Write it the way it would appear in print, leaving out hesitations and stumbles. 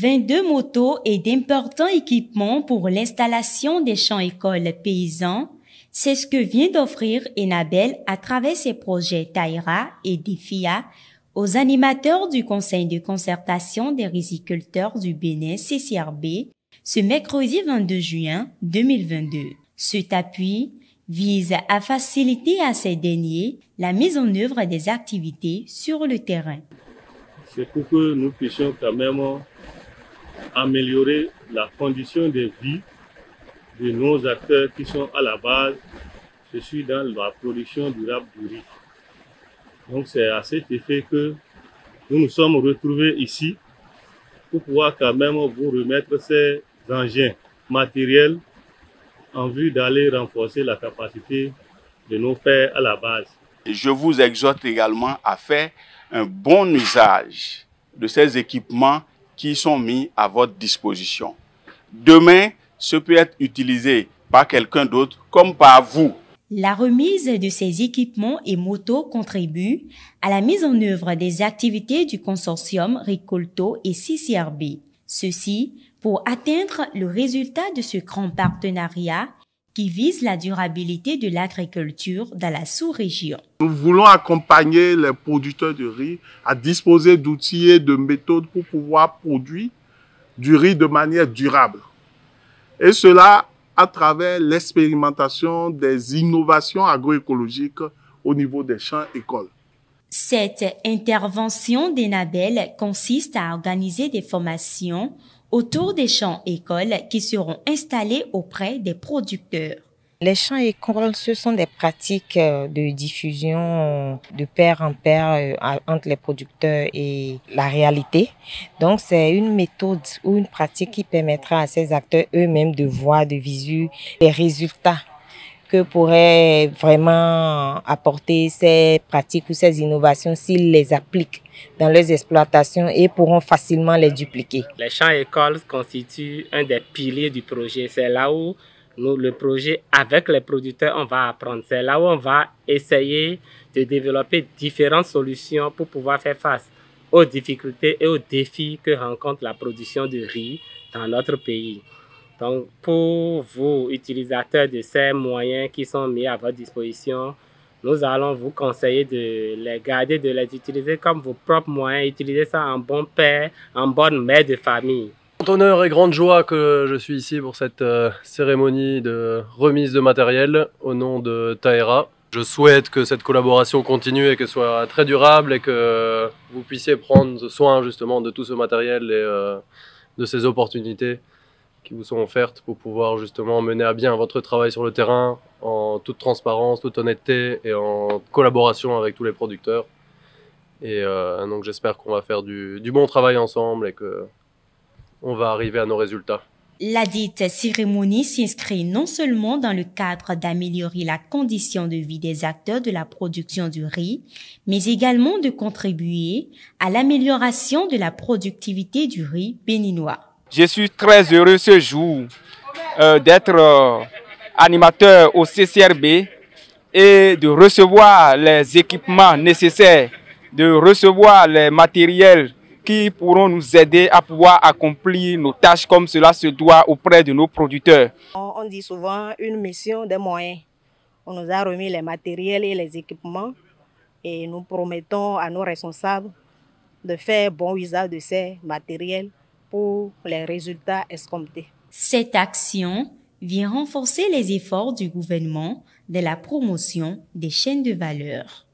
22 motos et d'importants équipements pour l'installation des champs-écoles paysans, c'est ce que vient d'offrir Enabel à travers ses projets Taïra et Defia aux animateurs du Conseil de concertation des riziculteurs du Bénin CCRB ce mercredi 22 juin 2022. Cet appui vise à faciliter à ces derniers la mise en œuvre des activités sur le terrain. C'est pour que nous puissions quand même améliorer la condition de vie de nos acteurs qui sont à la base, je suis dans la production durable du riz. Donc c'est à cet effet que nous nous sommes retrouvés ici pour pouvoir quand même vous remettre ces engins matériels en vue d'aller renforcer la capacité de nos pairs à la base. Je vous exhorte également à faire un bon usage de ces équipements qui sont mis à votre disposition. Demain, ce peut être utilisé par quelqu'un d'autre comme par vous. La remise de ces équipements et motos contribue à la mise en œuvre des activités du consortium Ricolto et CCRB. Ceci pour atteindre le résultat de ce grand partenariat qui vise la durabilité de l'agriculture dans la sous-région. Nous voulons accompagner les producteurs de riz à disposer d'outils et de méthodes pour pouvoir produire du riz de manière durable. Et cela à travers l'expérimentation des innovations agroécologiques au niveau des champs-écoles. Cette intervention d'Enabel consiste à organiser des formations autour des champs-écoles qui seront installés auprès des producteurs. Les champs-écoles, ce sont des pratiques de diffusion de pair en pair entre les producteurs et la réalité. Donc, c'est une méthode ou une pratique qui permettra à ces acteurs eux-mêmes de voir de visu les résultats que pourraient vraiment apporter ces pratiques ou ces innovations s'ils les appliquent dans leurs exploitations et pourront facilement les dupliquer. Les champs-écoles constituent un des piliers du projet. C'est là où nous, le projet, avec les producteurs, on va apprendre. C'est là où on va essayer de développer différentes solutions pour pouvoir faire face aux difficultés et aux défis que rencontre la production de riz dans notre pays. Donc, pour vous, utilisateurs de ces moyens qui sont mis à votre disposition, nous allons vous conseiller de les garder, de les utiliser comme vos propres moyens, utiliser ça en bon père, en bonne mère de famille. Grand honneur et grande joie que je suis ici pour cette cérémonie de remise de matériel au nom de Taïra. Je souhaite que cette collaboration continue et qu'elle soit très durable et que vous puissiez prendre soin justement de tout ce matériel et de ces opportunités qui vous sont offertes pour pouvoir justement mener à bien votre travail sur le terrain en toute transparence, toute honnêteté et en collaboration avec tous les producteurs. Et donc j'espère qu'on va faire du bon travail ensemble et qu'on va arriver à nos résultats. La dite cérémonie s'inscrit non seulement dans le cadre d'améliorer la condition de vie des acteurs de la production du riz, mais également de contribuer à l'amélioration de la productivité du riz béninois. Je suis très heureux ce jour d'être animateur au CCRB et de recevoir les équipements nécessaires, de recevoir les matériels qui pourront nous aider à pouvoir accomplir nos tâches comme cela se doit auprès de nos producteurs. On dit souvent une mission des moyens. On nous a remis les matériels et les équipements et nous promettons à nos responsables de faire bon usage de ces matériels pour les résultats escomptés. Cette action vient renforcer les efforts du gouvernement de la promotion des chaînes de valeur.